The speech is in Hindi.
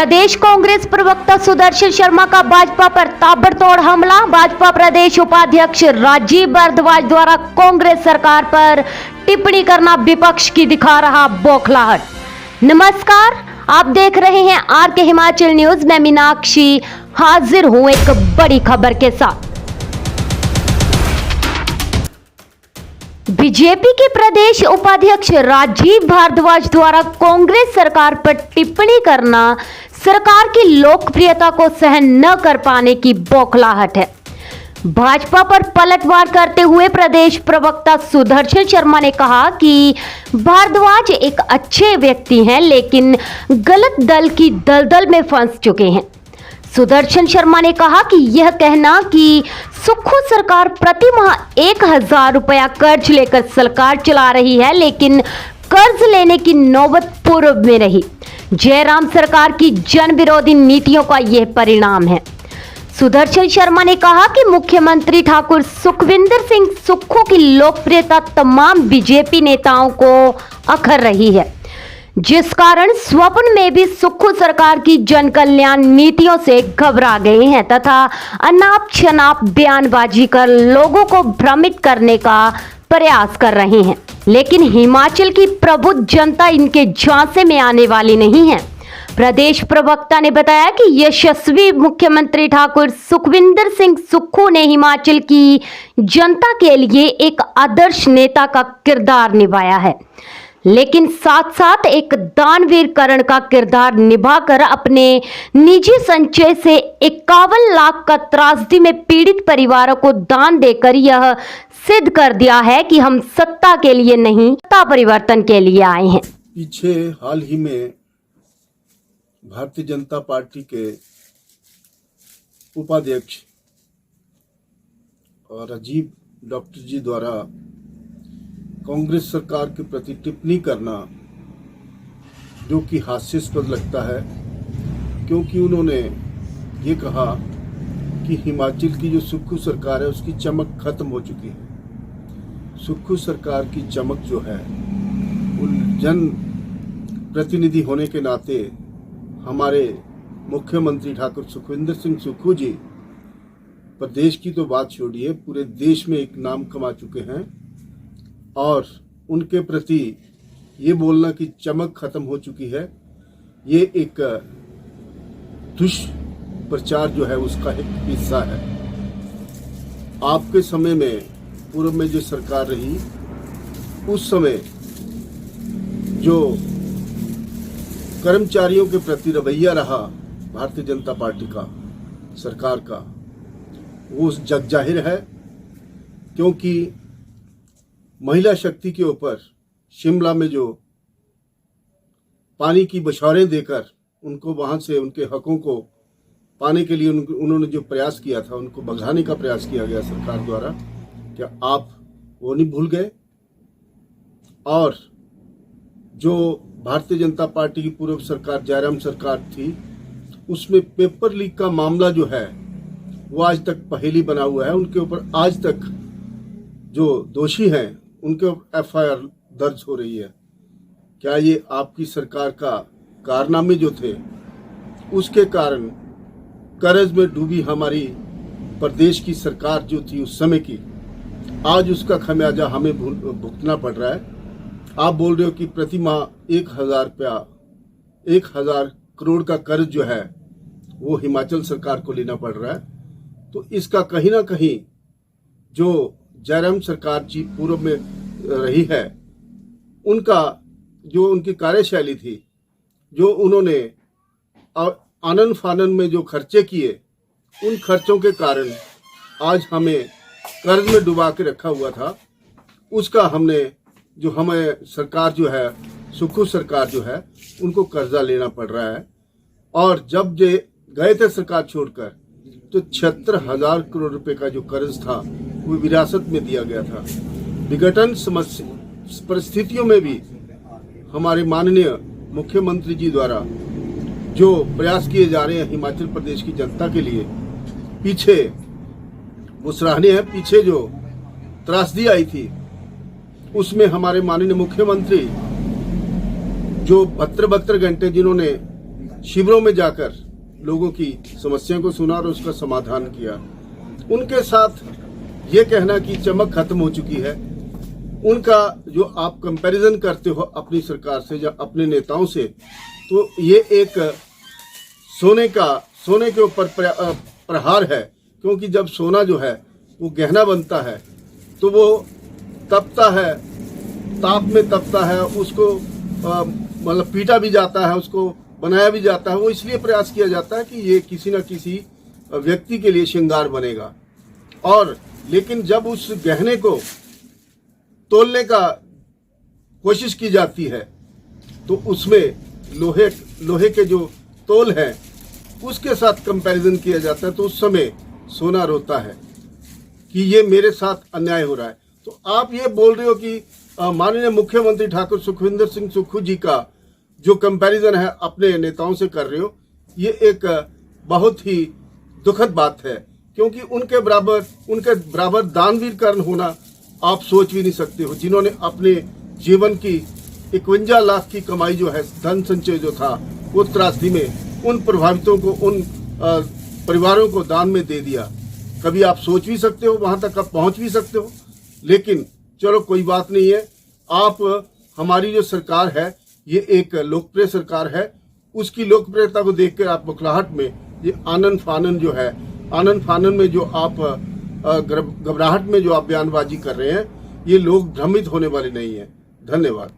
प्रदेश कांग्रेस प्रवक्ता सुदर्शन शर्मा का भाजपा पर ताबड़तोड़ हमला। भाजपा प्रदेश उपाध्यक्ष राजीव भारद्वाज द्वारा कांग्रेस सरकार पर टिप्पणी करना विपक्ष की दिखा रहा बौखलाहट। नमस्कार, आप देख रहे हैं आर के हिमाचल न्यूज। मैं मीनाक्षी हाजिर हूं एक बड़ी खबर के साथ। बीजेपी के प्रदेश उपाध्यक्ष राजीव भारद्वाज द्वारा कांग्रेस सरकार पर टिप्पणी करना सरकार की लोकप्रियता को सहन न कर पाने की बौखलाहट है। भाजपा पर पलटवार करते हुए प्रदेश प्रवक्ता सुदर्शन शर्मा ने कहा कि भारद्वाज एक अच्छे व्यक्ति हैं, लेकिन गलत दल की दलदल में फंस चुके हैं। सुदर्शन शर्मा ने कहा कि यह कहना कि सुक्खू सरकार प्रति माह 1000 रुपया कर्ज लेकर सरकार चला रही है, लेकिन कर्ज लेने की नौबत पूर्व में रही। जयराम सरकार की जन विरोधी नीतियों का यह परिणाम है। सुदर्शन शर्मा ने कहा कि मुख्यमंत्री ठाकुर सुखविंदर सिंह सुक्खू की लोकप्रियता तमाम बीजेपी नेताओं को अखर रही है, जिस कारण स्वप्न में भी सुक्खू सरकार की जन कल्याण नीतियों से घबरा गए हैं तथा अनाप शनाप बयानबाजी कर लोगों को भ्रमित करने का प्रयास कर रहे हैं। लेकिन हिमाचल की प्रबुद्ध जनता इनके झांसे में आने वाली नहीं है। प्रदेश प्रवक्ता ने बताया कि यशस्वी मुख्यमंत्री ठाकुर सुखविंदर सिंह सुक्खू ने हिमाचल की जनता के लिए एक आदर्श नेता का किरदार निभाया है, लेकिन साथ साथ एक दानवीर करण का किरदार निभाकर अपने निजी संचय से 51 लाख का त्रासदी में पीड़ित परिवारों को दान देकर यह सिद्ध कर दिया है कि हम सत्ता के लिए नहीं, सत्ता परिवर्तन के लिए आए हैं। पीछे हाल ही में भारतीय जनता पार्टी के उपाध्यक्ष और राजीव डॉक्टर जी द्वारा कांग्रेस सरकार के प्रति टिप्पणी करना जो कि हास्यास्पद लगता है, क्योंकि उन्होंने ये कहा कि हिमाचल की जो सुक्खू सरकार है उसकी चमक खत्म हो चुकी है। सुक्खू सरकार की चमक जो है, उन जन प्रतिनिधि होने के नाते हमारे मुख्यमंत्री ठाकुर सुखविंदर सिंह सुक्खू जी प्रदेश की तो बात छोड़िए, पूरे देश में एक नाम कमा चुके हैं और उनके प्रति ये बोलना कि चमक खत्म हो चुकी है, ये एक दुष्प्रचार जो है उसका एक हिस्सा है। आपके समय में पूर्व में जो सरकार रही, उस समय जो कर्मचारियों के प्रति रवैया रहा भारतीय जनता पार्टी का, सरकार का, वो जग जाहिर है। क्योंकि महिला शक्ति के ऊपर शिमला में जो पानी की बौछारें देकर उनको वहां से उनके हकों को पाने के लिए उन्होंने जो प्रयास किया था, उनको भगाने का प्रयास किया गया सरकार द्वारा, क्या आप वो नहीं भूल गए? और जो भारतीय जनता पार्टी की पूर्व सरकार जयराम सरकार थी, उसमें पेपर लीक का मामला जो है वो आज तक पहेली बना हुआ है। उनके ऊपर आज तक जो दोषी हैं उनके एफआईआर दर्ज हो रही है। क्या ये आपकी सरकार का कारनामे जो थे उसके कारण कर्ज में डूबी हमारी प्रदेश की सरकार जो थी उस समय की, आज उसका खमियाजा हमें भुगतना पड़ रहा है? आप बोल रहे हो कि प्रति माह 1000 रुपया, 1000 करोड़ का कर्ज जो है वो हिमाचल सरकार को लेना पड़ रहा है। तो इसका कहीं ना कहीं जो जयराम सरकार जी पूर्व में रही है, उनका जो उनकी कार्यशैली थी, जो उन्होंने आनन फानन में जो खर्चे किए, उन खर्चों के कारण आज हमें कर्ज में डुबा के रखा हुआ था। उसका हमने जो हमें सरकार जो है, सुक्खू सरकार जो है, उनको कर्जा लेना पड़ रहा है। और जब जे गए थे सरकार छोड़कर, तो 76,000 करोड़ रुपए का जो कर्ज था वो विरासत में दिया गया था। विघटन परिस्थितियों में भी हमारे माननीय मुख्यमंत्री जी द्वारा जो प्रयास किए जा रहे हैं हिमाचल प्रदेश की जनता के लिए, पीछे वो सराहनीय है। पीछे जो त्रासदी आई थी उसमें हमारे माननीय मुख्यमंत्री जो 72 घंटे जिन्होंने शिविरों में जाकर लोगों की समस्या को सुना और उसका समाधान किया। उनके साथ ये कहना कि चमक खत्म हो चुकी है, उनका जो आप कंपैरिजन करते हो अपनी सरकार से या अपने नेताओं से, तो ये एक सोने के ऊपर प्रहार है। क्योंकि जब सोना जो है वो गहना बनता है तो वो तपता है, ताप में तपता है, उसको मतलब पीटा भी जाता है, उसको बनाया भी जाता है। वो इसलिए प्रयास किया जाता है कि ये किसी न किसी व्यक्ति के लिए श्रृंगार बनेगा। और लेकिन जब उस गहने को तोलने का कोशिश की जाती है तो उसमें लोहे के जो तोल है उसके साथ कंपैरिजन किया जाता है, तो उस समय सोना रोता है कि ये मेरे साथ अन्याय हो रहा है। तो आप ये बोल रहे हो कि माननीय मुख्यमंत्री ठाकुर सुखविंदर सिंह सुक्खू जी का जो कंपैरिजन है अपने नेताओं से कर रहे हो, ये एक बहुत ही दुखद बात है। क्योंकि उनके बराबर दानवीर कर्ण होना आप सोच भी नहीं सकते हो, जिन्होंने अपने जीवन की 51 लाख की कमाई जो है, धन संचय जो था, वो त्रासदी में उन प्रभावितों को, उन परिवारों को दान में दे दिया। कभी आप सोच भी सकते हो, वहां तक आप पहुंच भी सकते हो। लेकिन चलो कोई बात नहीं है, आप हमारी जो सरकार है ये एक लोकप्रिय सरकार है, उसकी लोकप्रियता को देखकर आप बौखलाहट में ये आनंद फानन में जो आप घबराहट में जो आप बयानबाजी कर रहे हैं, ये लोग भ्रमित होने वाले नहीं है। धन्यवाद।